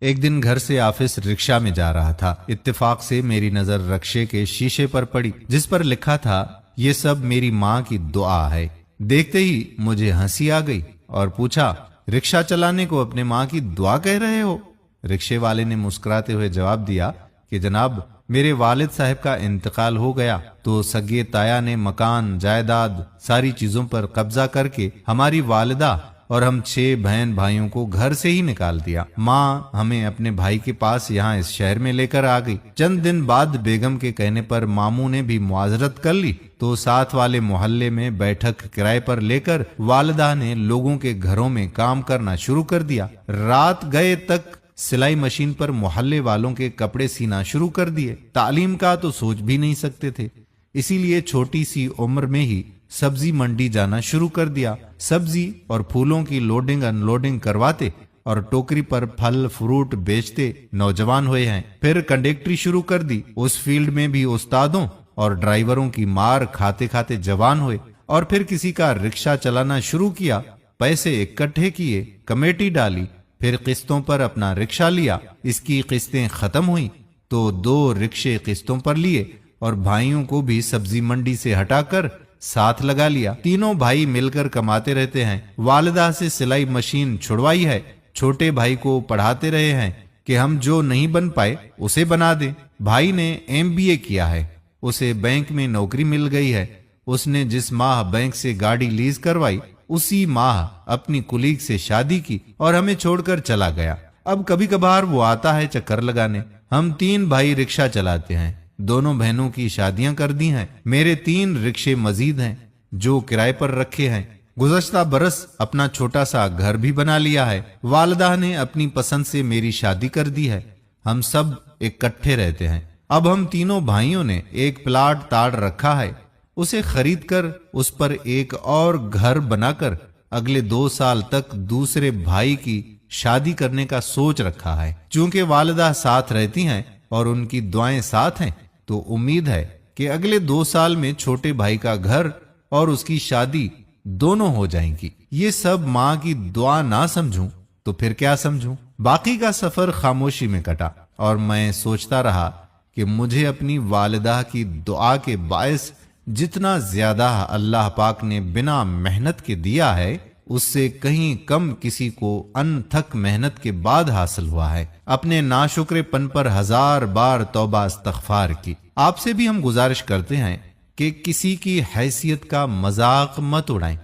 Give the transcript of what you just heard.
ایک دن گھر سے آفس رکشا میں جا رہا تھا۔ اتفاق سے میری نظر رکشے کے شیشے پر پڑی جس پر لکھا تھا یہ سب میری ماں کی دعا ہے۔ دیکھتے ہی مجھے ہنسی آ گئی اور پوچھا رکشا چلانے کو اپنے ماں کی دعا کہہ رہے ہو؟ رکشے والے نے مسکراتے ہوئے جواب دیا کہ جناب میرے والد صاحب کا انتقال ہو گیا تو سگے تایا نے مکان جائیداد ساری چیزوں پر قبضہ کر کے ہماری والدہ اور ہم 6 بہن بھائیوں کو گھر سے ہی نکال دیا۔ ماں ہمیں اپنے بھائی کے پاس یہاں اس شہر میں لے کر آ گئی۔ چند دن بعد بیگم کے کہنے پر ماموں نے بھی معذرت کر لی تو ساتھ والے محلے میں بیٹھک کرائے پر لے کر والدہ نے لوگوں کے گھروں میں کام کرنا شروع کر دیا۔ رات گئے تک سلائی مشین پر محلے والوں کے کپڑے سینا شروع کر دیے۔ تعلیم کا تو سوچ بھی نہیں سکتے تھے، اسی لیے چھوٹی سی عمر میں ہی سبزی منڈی جانا شروع کر دیا۔ سبزی اور پھولوں کی لوڈنگ ان لوڈنگ کرواتے اور ٹوکری پر پھل فروٹ بیچتے نوجوان ہوئے ہیں۔ پھر کنڈکٹری شروع کر دی۔ اس فیلڈ میں بھی استادوں اور ڈرائیوروں کی مار کھاتے کھاتے جوان ہوئے، اور پھر کسی کا رکشہ چلانا شروع کیا۔ پیسے اکٹھے کیے، کمیٹی ڈالی، پھر قسطوں پر اپنا رکشہ لیا۔ اس کی قسطیں ختم ہوئیں تو 2 رکشے قسطوں پر لیے اور بھائیوں کو بھی سبزی منڈی سے ہٹا کر ساتھ لگا لیا۔ تینوں بھائی مل کر کماتے رہتے ہیں۔ والدہ سے سلائی مشین چھڑوائی ہے، چھوٹے بھائی کو پڑھاتے رہے ہیں کہ ہم جو نہیں بن پائے اسے بنا دیں۔ بھائی نے MBA کیا ہے، اسے بینک میں نوکری مل گئی ہے۔ اس نے جس ماہ بینک سے گاڑی لیز کروائی اسی ماہ اپنی کولیگ سے شادی کی اور ہمیں چھوڑ کر چلا گیا۔ اب کبھی کبھار وہ آتا ہے چکر لگانے۔ ہم 3 بھائی رکشہ چلاتے ہیں، دونوں بہنوں کی شادیاں کر دی ہیں۔ میرے 3 رکشے مزید ہیں جو کرائے پر رکھے ہیں۔ گزشتہ برس اپنا چھوٹا سا گھر بھی بنا لیا ہے۔ والدہ نے اپنی پسند سے میری شادی کر دی ہے۔ ہم سب اکٹھے رہتے ہیں۔ اب ہم تینوں بھائیوں نے ایک پلاٹ تاڑ رکھا ہے، اسے خرید کر اس پر ایک اور گھر بنا کر اگلے 2 سال تک دوسرے بھائی کی شادی کرنے کا سوچ رکھا ہے۔ چونکہ والدہ ساتھ رہتی ہیں اور ان کی دعائیں ساتھ ہیں تو امید ہے کہ اگلے 2 سال میں چھوٹے بھائی کا گھر اور اس کی شادی دونوں ہو جائیں گی۔ یہ سب ماں کی دعا نہ سمجھوں تو پھر کیا سمجھوں؟ باقی کا سفر خاموشی میں کٹا اور میں سوچتا رہا کہ مجھے اپنی والدہ کی دعا کے باعث جتنا زیادہ اللہ پاک نے بنا محنت کے دیا ہے اس سے کہیں کم کسی کو انتھک محنت کے بعد حاصل ہوا ہے۔ اپنے ناشکرے پن پر 1000 بار توبہ استغفار کی۔ آپ سے بھی ہم گزارش کرتے ہیں کہ کسی کی حیثیت کا مذاق مت اڑائیں۔